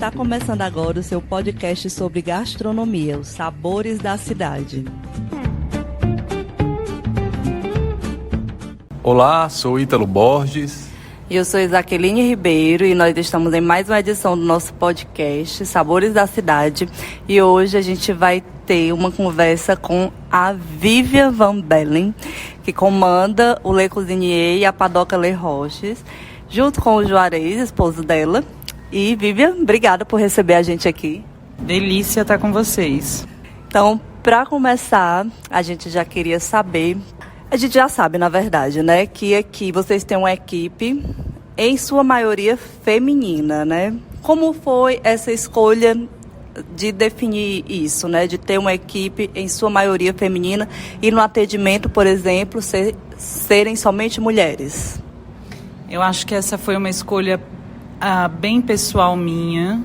Está começando agora o seu podcast sobre gastronomia, os sabores da cidade. Olá, sou Ítalo Borges. E eu sou Isaqueline Ribeiro e nós estamos em mais uma edição do nosso podcast Sabores da Cidade. E hoje a gente vai ter uma conversa com a Vivian Van Bellen, que comanda o Le Cuisinier e a Padoca Les Roches, junto com o Juarez, esposo dela. E Vivian, obrigada por receber a gente aqui. Delícia estar com vocês. Então, para começar, a gente já queria saber... A gente já sabe, na verdade, né, que aqui vocês têm uma equipe, em sua maioria feminina, né? Como foi essa escolha de definir isso, né? De ter uma equipe, em sua maioria feminina, e no atendimento, por exemplo, serem somente mulheres? Eu acho que essa foi uma escolha bem pessoal minha.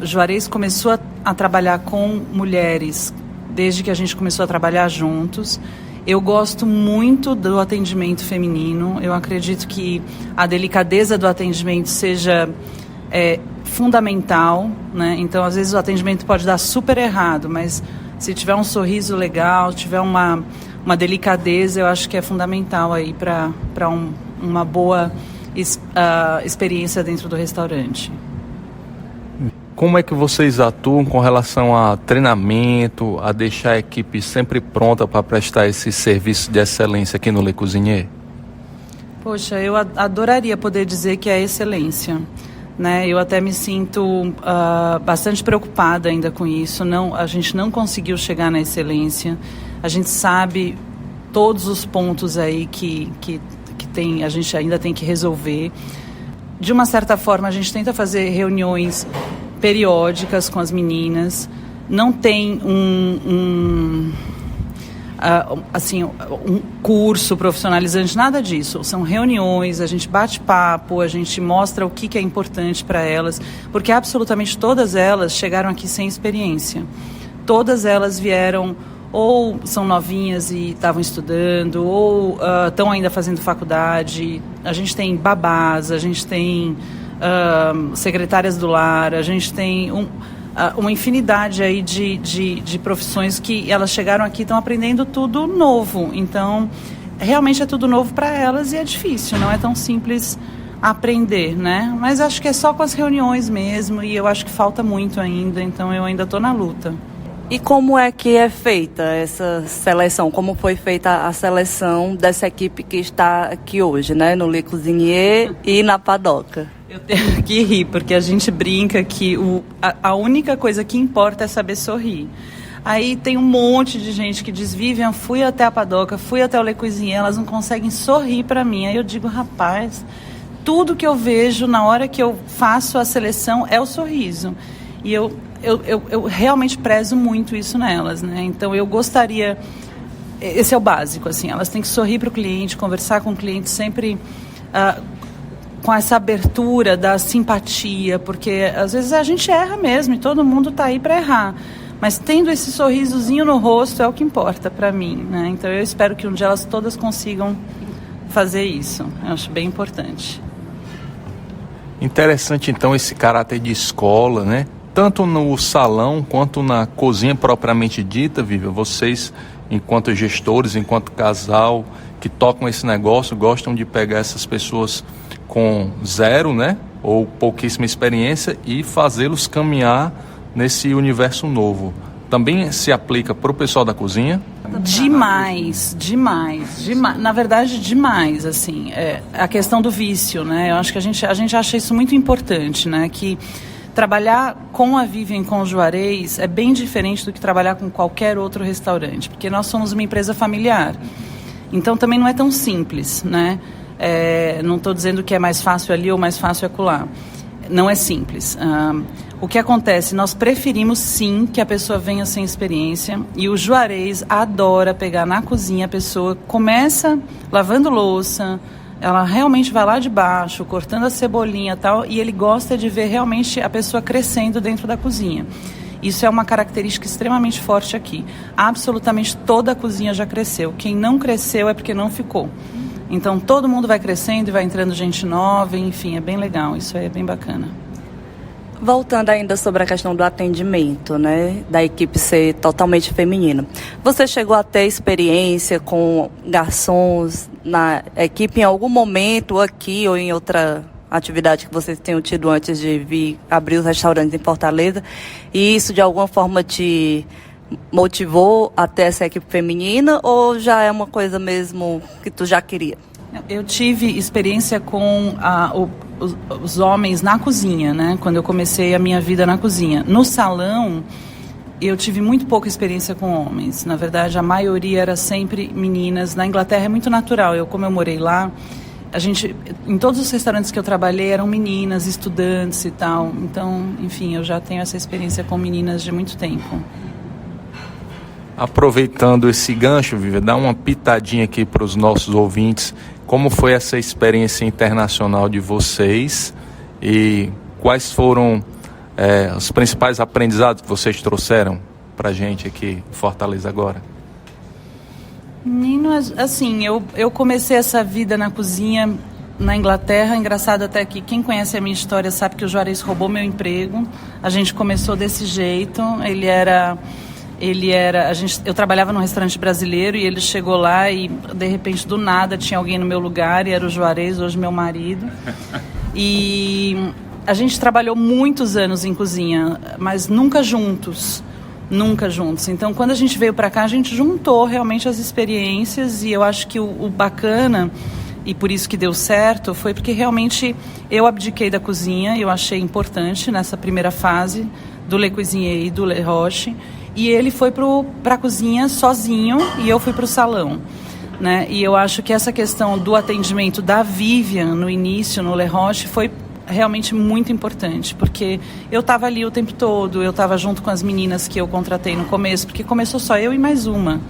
Juarez começou a trabalhar com mulheres desde que a gente começou a trabalhar juntos. Eu gosto muito do atendimento feminino. Eu acredito que a delicadeza do atendimento seja fundamental, né? Então, às vezes, o atendimento pode dar super errado, mas se tiver um sorriso legal, tiver uma delicadeza, eu acho que é fundamental aí para uma boa experiência dentro do restaurante. Como é que vocês atuam com relação a treinamento, a deixar a equipe sempre pronta para prestar esse serviço de excelência aqui no Le Cuisinier? Poxa, eu adoraria poder dizer que é excelência, né? Eu até me sinto bastante preocupada ainda com isso. A gente não conseguiu chegar na excelência. A gente sabe todos os pontos aí que a gente ainda tem que resolver. De uma certa forma, a gente tenta fazer reuniões periódicas com as meninas. Não tem um curso profissionalizante, nada disso. São reuniões, a gente bate papo, a gente mostra o que é importante para elas, porque absolutamente todas elas chegaram aqui sem experiência. Todas elas vieram, ou são novinhas e estavam estudando, ou estão ainda fazendo faculdade. A gente tem babás, a gente tem secretárias do lar, a gente tem uma infinidade aí de profissões que elas chegaram aqui e estão aprendendo tudo novo. Então, realmente é tudo novo para elas e é difícil, não é tão simples aprender, né? Mas acho que é só com as reuniões mesmo e eu acho que falta muito ainda, então eu ainda estou na luta. E como é que é feita essa seleção? Como foi feita a seleção dessa equipe que está aqui hoje, né? No Le Cuisinier e na Padoca? Eu tenho que rir, porque a gente brinca que a única coisa que importa é saber sorrir. Aí tem um monte de gente que diz: Vivian, fui até a Padoca, fui até o Le Cuisinier, elas não conseguem sorrir para mim. Aí eu digo: rapaz, tudo que eu vejo na hora que eu faço a seleção é o sorriso. E eu realmente prezo muito isso nelas, né? Então eu gostaria, esse é o básico, assim, elas têm que sorrir para o cliente, conversar com o cliente sempre com essa abertura da simpatia, porque às vezes a gente erra mesmo e todo mundo está aí para errar, mas tendo esse sorrisozinho no rosto é o que importa para mim, né? Então eu espero que um dia elas todas consigam fazer isso, eu acho bem importante. Interessante então esse caráter de escola, né? Tanto no salão quanto na cozinha propriamente dita, Vivian, vocês, enquanto gestores, enquanto casal que tocam esse negócio, gostam de pegar essas pessoas com zero, né, ou pouquíssima experiência e fazê-los caminhar nesse universo novo. Também se aplica para o pessoal da cozinha? Demais. Na verdade, demais, assim. A questão do vício, né? Eu acho que a gente acha isso muito importante, né? Que trabalhar com a Vivian, com o Juarez, é bem diferente do que trabalhar com qualquer outro restaurante, porque nós somos uma empresa familiar. Então também não é tão simples, né? Não estou dizendo que é mais fácil ali ou mais fácil acolá. Não é simples. O que acontece? Nós preferimos sim que a pessoa venha sem experiência, e o Juarez adora pegar na cozinha a pessoa, começa lavando louça, ela realmente vai lá de baixo, cortando a cebolinha e tal, e ele gosta de ver realmente a pessoa crescendo dentro da cozinha. Isso é uma característica extremamente forte aqui. Absolutamente toda a cozinha já cresceu. Quem não cresceu é porque não ficou. Então todo mundo vai crescendo e vai entrando gente nova, enfim, é bem legal, isso aí é bem bacana. Voltando ainda sobre a questão do atendimento, né, da equipe ser totalmente feminina. Você chegou a ter experiência com garçons na equipe em algum momento aqui ou em outra atividade que vocês tenham tido antes de vir abrir os restaurantes em Fortaleza? E isso de alguma forma te motivou a ter essa equipe feminina ou já é uma coisa mesmo que tu já queria? Eu tive experiência com os homens na cozinha, né? Quando eu comecei a minha vida na cozinha. No salão, eu tive muito pouca experiência com homens. Na verdade, a maioria era sempre meninas. Na Inglaterra é muito natural. Como eu morei lá, em todos os restaurantes que eu trabalhei eram meninas, estudantes e tal. Então, enfim, eu já tenho essa experiência com meninas de muito tempo. Aproveitando esse gancho, Vivian, dá uma pitadinha aqui para os nossos ouvintes. Como foi essa experiência internacional de vocês e quais foram os principais aprendizados que vocês trouxeram para a gente aqui em Fortaleza agora? Menino, assim, eu comecei essa vida na cozinha na Inglaterra. Engraçado até que quem conhece a minha história sabe que o Juarez roubou meu emprego. A gente começou desse jeito. Eu trabalhava num restaurante brasileiro e ele chegou lá e, de repente, do nada, tinha alguém no meu lugar e era o Juarez, hoje meu marido. E a gente trabalhou muitos anos em cozinha, mas nunca juntos. Então, quando a gente veio para cá, a gente juntou realmente as experiências e eu acho que o bacana, e por isso que deu certo, foi porque realmente eu abdiquei da cozinha, eu achei importante nessa primeira fase do Le Cuisinier e do Le Roche. E ele foi para a cozinha sozinho e eu fui para o salão, né? E eu acho que essa questão do atendimento da Vivian no início, no Le Roche, foi realmente muito importante, porque eu estava ali o tempo todo, eu estava junto com as meninas que eu contratei no começo, porque começou só eu e mais uma,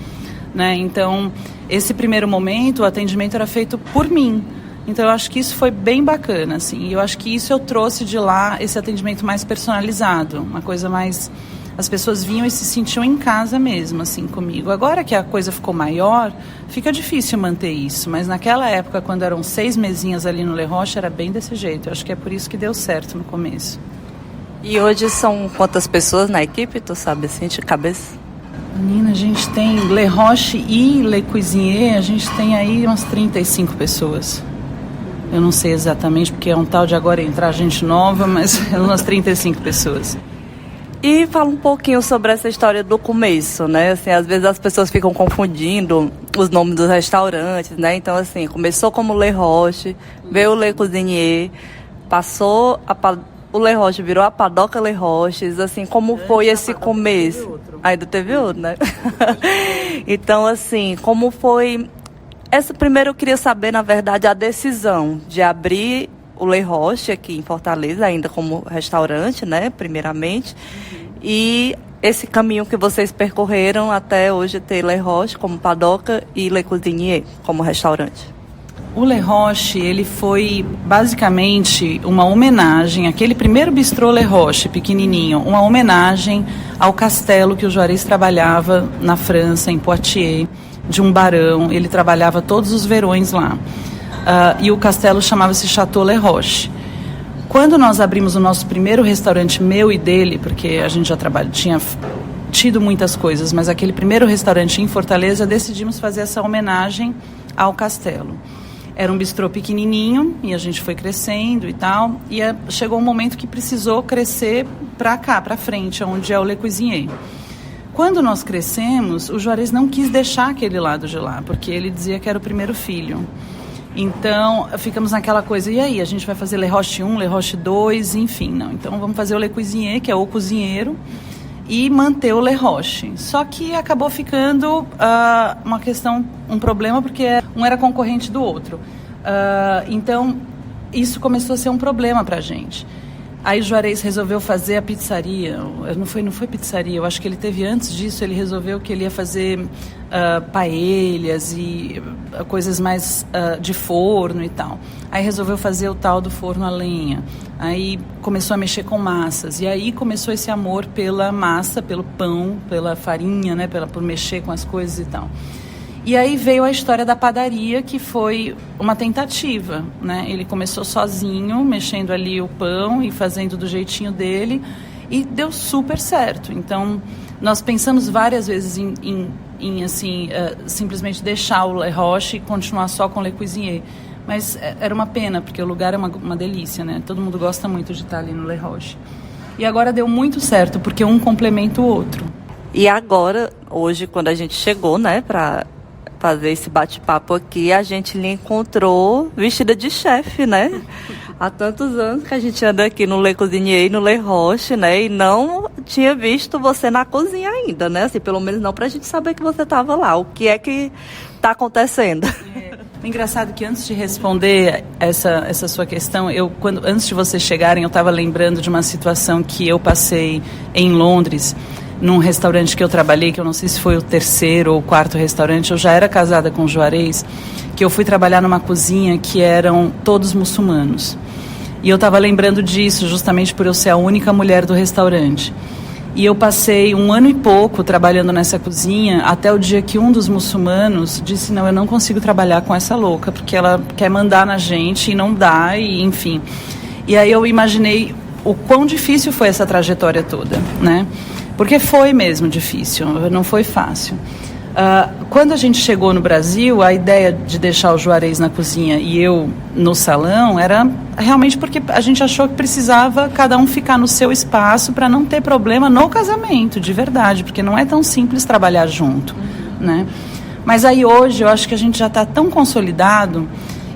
né? Então, esse primeiro momento, o atendimento era feito por mim. Então, eu acho que isso foi bem bacana, assim. E eu acho que isso eu trouxe de lá, esse atendimento mais personalizado, uma coisa mais... As pessoas vinham e se sentiam em casa mesmo, assim, comigo. Agora que a coisa ficou maior, fica difícil manter isso. Mas naquela época, quando eram 6 mesinhas ali no Le Roche, era bem desse jeito. Eu acho que é por isso que deu certo no começo. E hoje são quantas pessoas na equipe, tu sabe, assim, de cabeça? Menina, a gente tem Le Roche e Le Cuisinier, a gente tem aí umas 35 pessoas. Eu não sei exatamente, porque é um tal de agora entrar gente nova, mas é umas 35 pessoas. E fala um pouquinho sobre essa história do começo, né? Assim, às vezes as pessoas ficam confundindo os nomes dos restaurantes, né? Então, assim, começou como Le Roche, veio o Le Cuisinier, passou o Le Roche virou a Padoca Le Roches, assim, como foi esse começo? Ainda teve outro, né? Então, assim, como foi... Primeiro eu queria saber, na verdade, a decisão de abrir o Le Roche aqui em Fortaleza, ainda como restaurante, né, primeiramente, e esse caminho que vocês percorreram até hoje ter Le Roche como Padoca e Le Cuisinier como restaurante. O Le Roche, ele foi basicamente uma homenagem, aquele primeiro bistrô Le Roche, pequenininho, uma homenagem ao castelo que o Juarez trabalhava na França, em Poitiers, de um barão. Ele trabalhava todos os verões lá. E o castelo chamava-se Chateau Le Roche. Quando nós abrimos o nosso primeiro restaurante, meu e dele, porque a gente já tinha tido muitas coisas, mas aquele primeiro restaurante em Fortaleza, decidimos fazer essa homenagem ao castelo. Era um bistrô pequenininho e a gente foi crescendo e tal, e chegou um momento que precisou crescer para cá, para frente, onde é o Le Cuisinier. Quando nós crescemos, o Juarez não quis deixar aquele lado de lá, porque ele dizia que era o primeiro filho. Então, ficamos naquela coisa, e aí, a gente vai fazer Le Roche 1, Le Roche 2, enfim, não. Então, vamos fazer o Le Cuisinier, que é o cozinheiro, e manter o Le Roche. Só que acabou ficando uma questão, um problema, porque um era concorrente do outro. Então, isso começou a ser um problema pra gente. Aí o Juarez resolveu fazer a pizzaria, não foi pizzaria, eu acho que ele teve antes disso, ele resolveu que ele ia fazer paelhas e coisas mais de forno e tal. Aí resolveu fazer o tal do forno a lenha, aí começou a mexer com massas, e aí começou esse amor pela massa, pelo pão, pela farinha, né, por mexer com as coisas e tal. E aí veio a história da padaria, que foi uma tentativa, né? Ele começou sozinho, mexendo ali o pão e fazendo do jeitinho dele, e deu super certo. Então, nós pensamos várias vezes em assim, simplesmente deixar o Le Roche e continuar só com Le Cuisinier. Mas era uma pena, porque o lugar é uma delícia, né? Todo mundo gosta muito de estar ali no Le Roche. E agora deu muito certo, porque um complementa o outro. E agora, hoje, quando a gente chegou, né, para fazer esse bate-papo aqui, a gente lhe encontrou vestida de chefe, né? Há tantos anos que a gente anda aqui no Le Cuisinier e no Le Roche, né? E não tinha visto você na cozinha ainda, né? Assim, pelo menos não pra gente saber que você estava lá. O que é que tá acontecendo? É engraçado que antes de responder essa sua questão, antes de vocês chegarem, eu estava lembrando de uma situação que eu passei em Londres, num restaurante que eu trabalhei, que eu não sei se foi o 3º ou 4º restaurante. Eu já era casada com o Juarez, que eu fui trabalhar numa cozinha que eram todos muçulmanos. E eu estava lembrando disso justamente por eu ser a única mulher do restaurante. E eu passei 1 ano e pouco trabalhando nessa cozinha, até o dia que um dos muçulmanos disse: não, eu não consigo trabalhar com essa louca, porque ela quer mandar na gente e não dá, e enfim. E aí eu imaginei o quão difícil foi essa trajetória toda, né? Porque foi mesmo difícil, não foi fácil. Quando a gente chegou no Brasil, a ideia de deixar o Juarez na cozinha e eu no salão era realmente porque a gente achou que precisava cada um ficar no seu espaço para não ter problema no casamento, de verdade, porque não é tão simples trabalhar junto, né? Mas aí hoje eu acho que a gente já está tão consolidado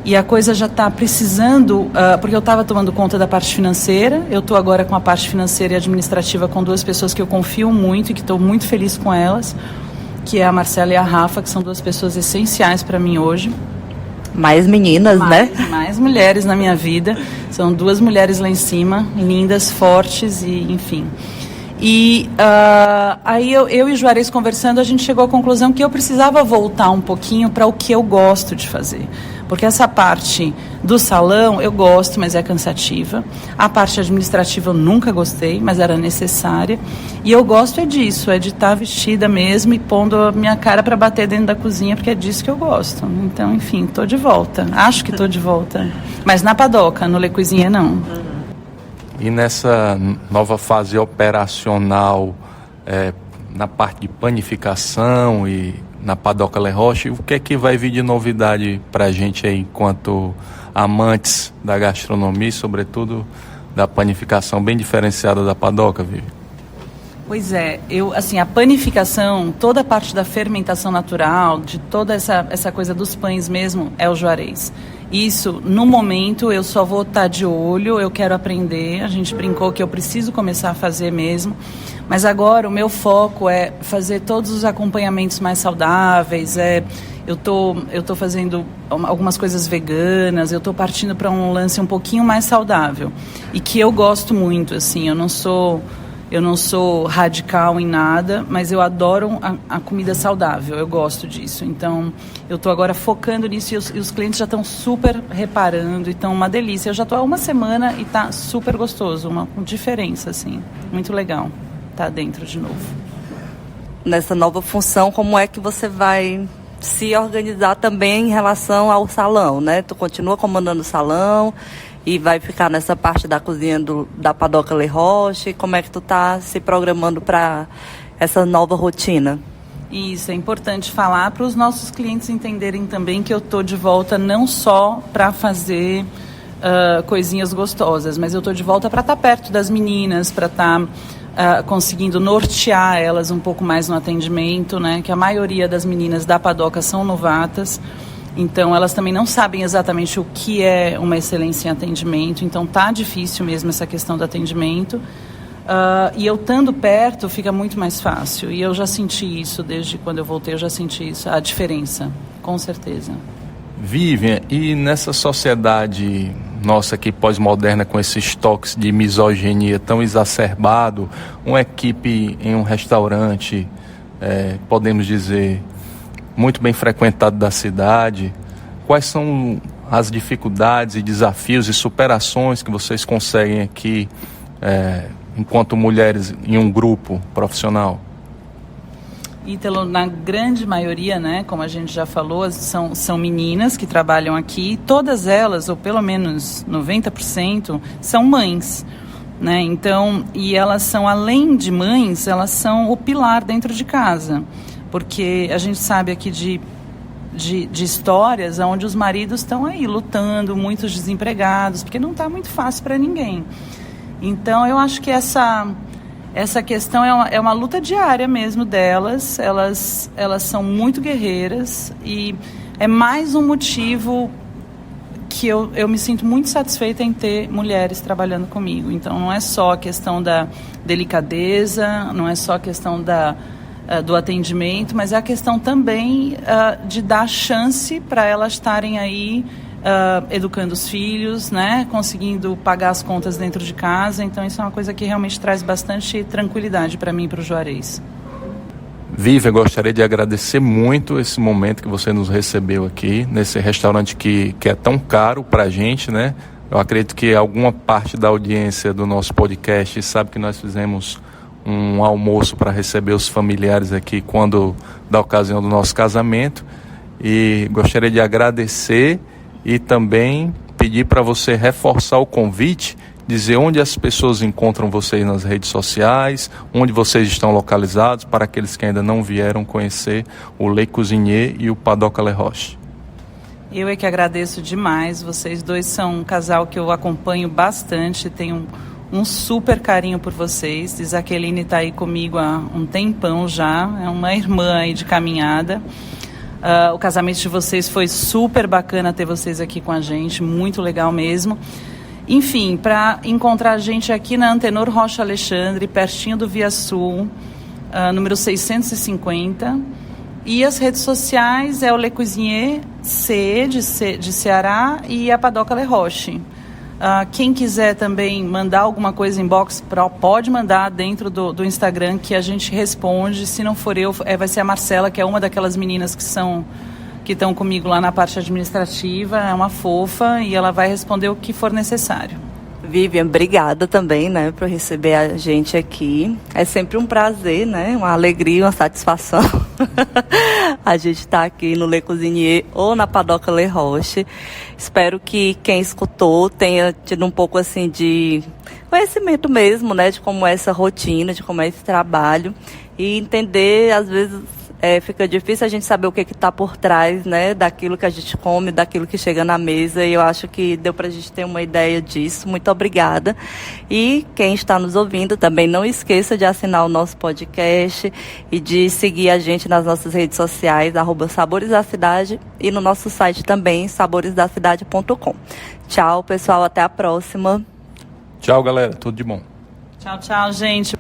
e a coisa já está precisando, porque eu estava tomando conta da parte financeira, eu estou agora com a parte financeira e administrativa com 2 pessoas que eu confio muito e que estou muito feliz com elas, que é a Marcela e a Rafa, que são 2 pessoas essenciais para mim hoje. Mais meninas, né? Mais mulheres na minha vida. São 2 mulheres lá em cima, lindas, fortes e enfim. E aí eu e o Juarez conversando, a gente chegou à conclusão que eu precisava voltar um pouquinho para o que eu gosto de fazer. Porque essa parte do salão eu gosto, mas é cansativa. A parte administrativa eu nunca gostei, mas era necessária. E eu gosto disso, é de estar vestida mesmo e pondo a minha cara para bater dentro da cozinha, porque é disso que eu gosto. Então, enfim, estou de volta. Acho que estou de volta. Mas na padoca, no Le Cuisinier, não. E nessa nova fase operacional, na parte de panificação e na Padoca Le Roche, o que é que vai vir de novidade para a gente aí, enquanto amantes da gastronomia e, sobretudo, da panificação bem diferenciada da Padoca, Vivi? Pois é, a panificação, toda a parte da fermentação natural, de toda essa coisa dos pães mesmo, é o Juarez. Isso, no momento, eu só vou estar de olho, eu quero aprender. A gente brincou que eu preciso começar a fazer mesmo. Mas agora o meu foco é fazer todos os acompanhamentos mais saudáveis. Eu tô fazendo algumas coisas veganas, eu tô partindo para um lance um pouquinho mais saudável. E que eu gosto muito, assim, eu não sou radical em nada, mas eu adoro a comida saudável, eu gosto disso. Então, eu estou agora focando nisso e os clientes já estão super reparando, então uma delícia. Eu já estou há 1 semana e está super gostoso, uma diferença, assim, muito legal, tá dentro de novo. Nessa nova função, como é que você vai se organizar também em relação ao salão, né? Tu continua comandando o salão e vai ficar nessa parte da cozinha da Padoca Le Roche. Como é que tu tá se programando para essa nova rotina? Isso, é importante falar para os nossos clientes entenderem também que eu tô de volta não só para fazer coisinhas gostosas, mas eu tô de volta para estar perto das meninas, para estar conseguindo nortear elas um pouco mais no atendimento, né? Que a maioria das meninas da Padoca são novatas. Então, elas também não sabem exatamente o que é uma excelência em atendimento. Então, tá difícil mesmo essa questão do atendimento. E eu estando perto, fica muito mais fácil. E eu já senti isso, desde quando eu voltei, eu já senti isso, a diferença, com certeza. Vivian, e nessa sociedade nossa aqui pós-moderna, com esses toques de misoginia tão exacerbado, uma equipe em um restaurante, podemos dizer, muito bem frequentado da cidade, quais são as dificuldades e desafios e superações que vocês conseguem aqui enquanto mulheres em um grupo profissional? Ítalo, na grande maioria, né, como a gente já falou, são meninas que trabalham aqui, todas elas, ou pelo menos 90%, são mães, né? Então, e elas são, além de mães, elas são o pilar dentro de casa, porque a gente sabe aqui de histórias onde os maridos estão aí lutando, muitos desempregados, porque não está muito fácil para ninguém. Então, eu acho que essa questão é uma luta diária mesmo delas. Elas são muito guerreiras e é mais um motivo que eu me sinto muito satisfeita em ter mulheres trabalhando comigo. Então, não é só a questão da delicadeza, não é só a questão do atendimento, mas é a questão também de dar chance para elas estarem aí educando os filhos, né, conseguindo pagar as contas dentro de casa. Então isso é uma coisa que realmente traz bastante tranquilidade para mim e para o Juarez. Vivian, gostaria de agradecer muito esse momento que você nos recebeu aqui, nesse restaurante que é tão caro para a gente, né? Eu acredito que alguma parte da audiência do nosso podcast sabe que nós fizemos um almoço para receber os familiares aqui da ocasião do nosso casamento, e gostaria de agradecer e também pedir para você reforçar o convite, dizer onde as pessoas encontram vocês nas redes sociais, onde vocês estão localizados, para aqueles que ainda não vieram conhecer o Le Cuisinier e o Padoca Le Roche. Eu é que agradeço demais, vocês dois são um casal que eu acompanho bastante, tenho um super carinho por vocês. Isaqueline está aí comigo há um tempão já, é uma irmã aí de caminhada. O casamento de vocês foi super bacana ter vocês aqui com a gente, muito legal mesmo. Enfim, para encontrar a gente aqui na Antenor Rocha Alexandre, pertinho do Via Sul, número 650. E as redes sociais é o Le Cuisinier C de Ceará e a Padoca Le Roche. Quem quiser também mandar alguma coisa inbox, pode mandar dentro do Instagram que a gente responde. Se não for eu, vai ser a Marcela, que é uma daquelas meninas que estão comigo lá na parte administrativa. É uma fofa e ela vai responder o que for necessário. Vivian, obrigada também, né, por receber a gente aqui. É sempre um prazer, né, uma alegria, uma satisfação a gente estar aqui no Le Cuisinier ou na Padoca Le Roche. Espero que quem escutou tenha tido um pouco assim de conhecimento mesmo, né, de como é essa rotina, de como é esse trabalho, e entender, às vezes, fica difícil a gente saber o que está por trás, né, daquilo que a gente come, daquilo que chega na mesa, e eu acho que deu para a gente ter uma ideia disso. Muito obrigada. E quem está nos ouvindo também, não esqueça de assinar o nosso podcast e de seguir a gente nas nossas redes sociais, @Sabores da Cidade, e no nosso site também, saboresdacidade.com. Tchau, pessoal, até a próxima. Tchau, galera, tudo de bom. Tchau, tchau, gente.